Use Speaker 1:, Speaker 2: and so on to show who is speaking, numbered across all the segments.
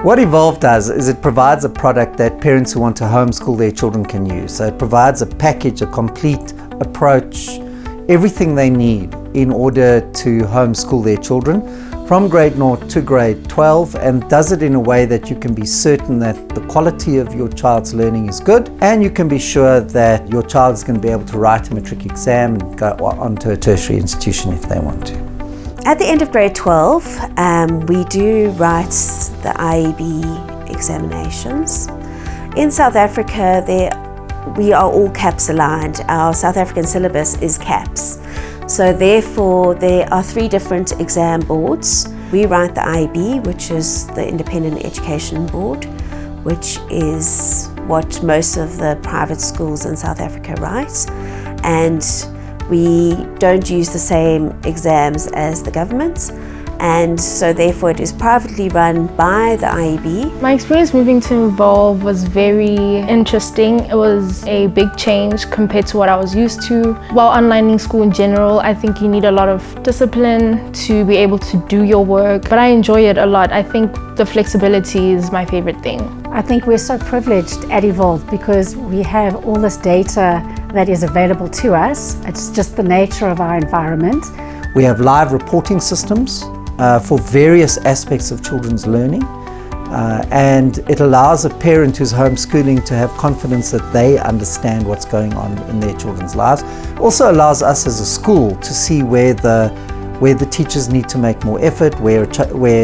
Speaker 1: What Evolve does is it provides a product that parents who want to homeschool their children can use. So it provides a package, a complete approach, everything they need in order to homeschool their children from grade 0 to grade 12, and does it in a way that you can be certain that the quality of your child's learning is good, and you can be sure that your child is going to be able to write a matric exam and go on to a tertiary institution if they want to.
Speaker 2: At the end of grade 12, we do write the IEB examinations. In South Africa, we are all CAPS aligned. Our South African syllabus is CAPS. So therefore, there are 3 different exam boards. We write the IEB, which is the Independent Education Board, which is what most of the private schools in South Africa write. And we don't use the same exams as the government, and so therefore it is privately run by the IEB.
Speaker 3: My experience moving to Evolve was very interesting. It was a big change compared to what I was used to. While onlining school in general, I think you need a lot of discipline to be able to do your work, but I enjoy it a lot. I think the flexibility is my favorite thing.
Speaker 4: I think we're so privileged at Evolve because we have all this data that is available to us. It's just the nature of our environment.
Speaker 1: We have live reporting systems for various aspects of children's learning, and it allows a parent who's homeschooling to have confidence that they understand what's going on in their children's lives. It also allows us as a school to see where the teachers need to make more effort, where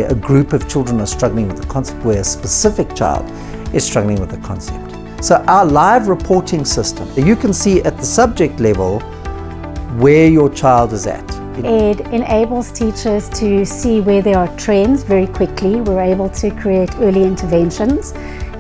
Speaker 1: a group of children are struggling with the concept, where a specific child is struggling with the concept. So our live reporting system, you can see at the subject level where your child is at.
Speaker 4: It enables teachers to see where there are trends very quickly. We're able to create early interventions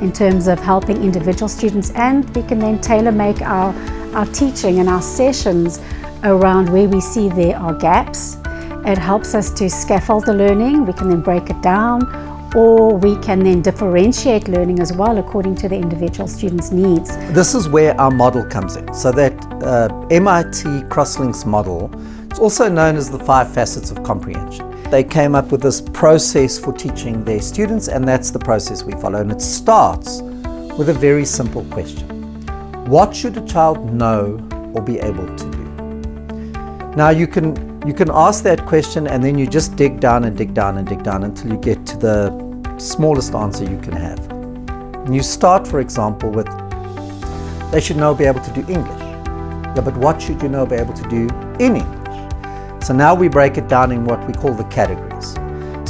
Speaker 4: in terms of helping individual students, and we can then tailor-make our teaching and our sessions around where we see there are gaps. It helps us to scaffold the learning. We can then break it down, or we can then differentiate learning as well according to the individual student's needs.
Speaker 1: This is where our model comes in. So that MIT crosslinks model, it's also known as the 5 facets of comprehension. They came up with this process for teaching their students, and that's the process we follow. And it starts with a very simple question. What should a child know or be able to do? Now you can ask that question, and then you just dig down and dig down and dig down until you get to the smallest answer you can have. And you start, for example, with they should know be able to do English. Yeah, but what should you know be able to do in English? So now we break it down in what we call the categories.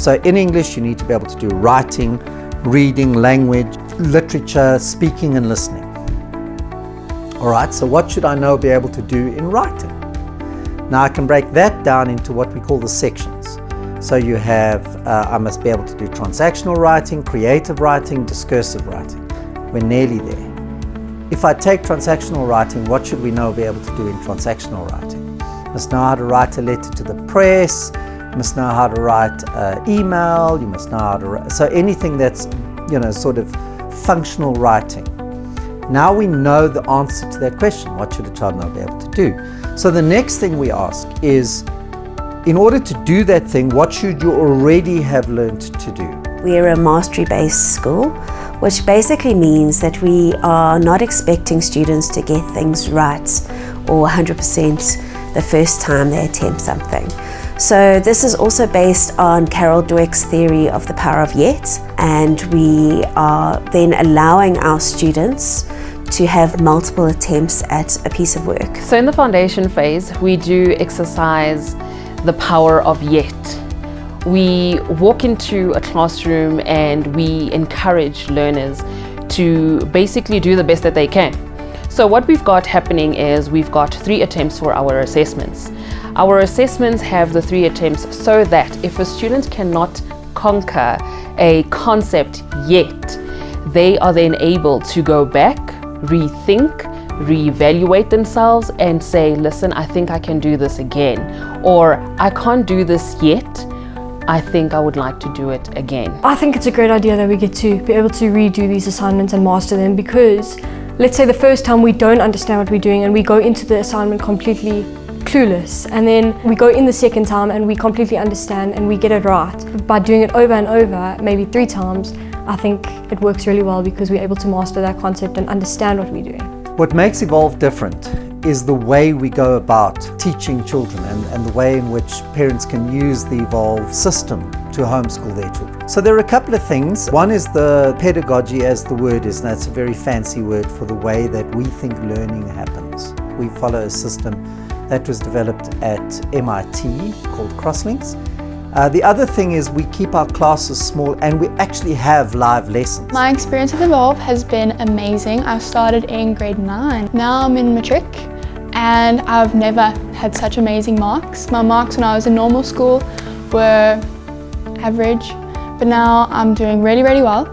Speaker 1: So in English, you need to be able to do writing, reading, language, literature, speaking and listening. All right, so what should I know be able to do in writing? Now I can break that down into what we call the sections. So you have, I must be able to do transactional writing, creative writing, discursive writing. We're nearly there. If I take transactional writing, what should we know be able to do in transactional writing? You must know how to write a letter to the press, you must know how to write email, you must know how to write, so anything that's, sort of functional writing. Now we know the answer to that question. What should a child know be able to do? So the next thing we ask is, in order to do that thing, what should you already have learned to do?
Speaker 2: We're a mastery-based school, which basically means that we are not expecting students to get things right or 100% the first time they attempt something. So this is also based on Carol Dweck's theory of the power of yet, and we are then allowing our students to have multiple attempts at a piece of work.
Speaker 5: So in the foundation phase, we do exercise the power of yet. We walk into a classroom and we encourage learners to basically do the best that they can. So what we've got happening is we've got 3 attempts for our assessments. Our assessments have the 3 attempts so that if a student cannot conquer a concept yet, they are then able to go back, rethink, reevaluate themselves and say, listen, I think I can do this again, or I can't do this yet, I think I would like to do it again.
Speaker 6: I think it's a great idea that we get to be able to redo these assignments and master them, because let's say the first time we don't understand what we're doing and we go into the assignment completely clueless, and then we go in the second time and we completely understand and we get it right. By doing it over and over, maybe 3 times, I think it works really well because we're able to master that concept and understand what we're doing.
Speaker 1: What makes Evolve different is the way we go about teaching children and the way in which parents can use the Evolve system to homeschool their children. So there are a couple of things. One is the pedagogy, as the word is, and that's a very fancy word for the way that we think learning happens. We follow a system that was developed at MIT called crosslinks. The other thing is we keep our classes small and we actually have live lessons.
Speaker 7: My experience with Evolve has been amazing. I started in grade 9. Now I'm in matric and I've never had such amazing marks. My marks when I was in normal school were average, but now I'm doing really, really well.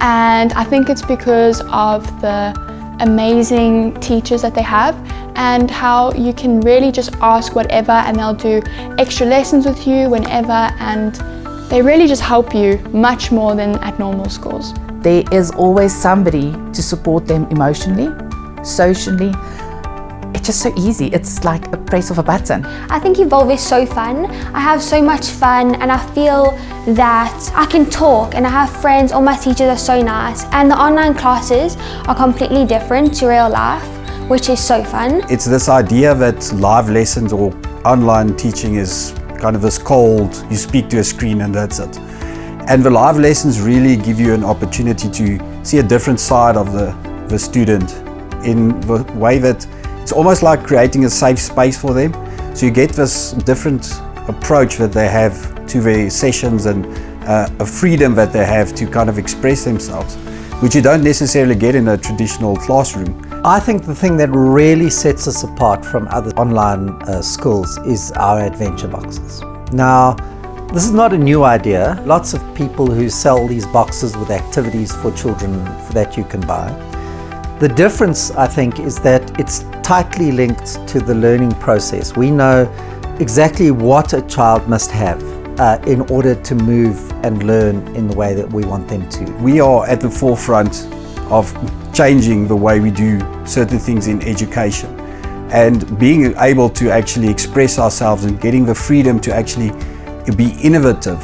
Speaker 7: And I think it's because of the amazing teachers that they have and how you can really just ask whatever and they'll do extra lessons with you whenever, and they really just help you much more than at normal schools.
Speaker 8: There is always somebody to support them emotionally, socially. It's just so easy. It's like a press of a button.
Speaker 9: I think Evolve is so fun. I have so much fun and I feel that I can talk and I have friends. All my teachers are so nice and the online classes are completely different to real life, which is so fun.
Speaker 10: It's this idea that live lessons or online teaching is kind of this cold, you speak to a screen and that's it. And the live lessons really give you an opportunity to see a different side of the student in the way that it's almost like creating a safe space for them. So you get this different approach that they have to their sessions and a freedom that they have to kind of express themselves, which you don't necessarily get in a traditional classroom.
Speaker 1: I think the thing that really sets us apart from other online schools is our adventure boxes. Now, this is not a new idea. Lots of people who sell these boxes with activities for children that you can buy. The difference, I think, is that it's tightly linked to the learning process. We know exactly what a child must have in order to move and learn in the way that we want them to.
Speaker 10: We are at the forefront of changing the way we do certain things in education, and being able to actually express ourselves and getting the freedom to actually be innovative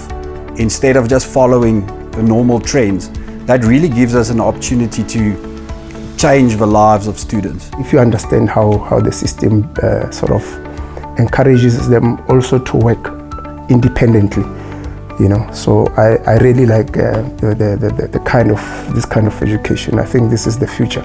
Speaker 10: instead of just following the normal trends. That really gives us an opportunity to change the lives of students.
Speaker 11: If you understand how the system sort of encourages them also to work independently, you know, so I really like this kind of education. I think this is the future.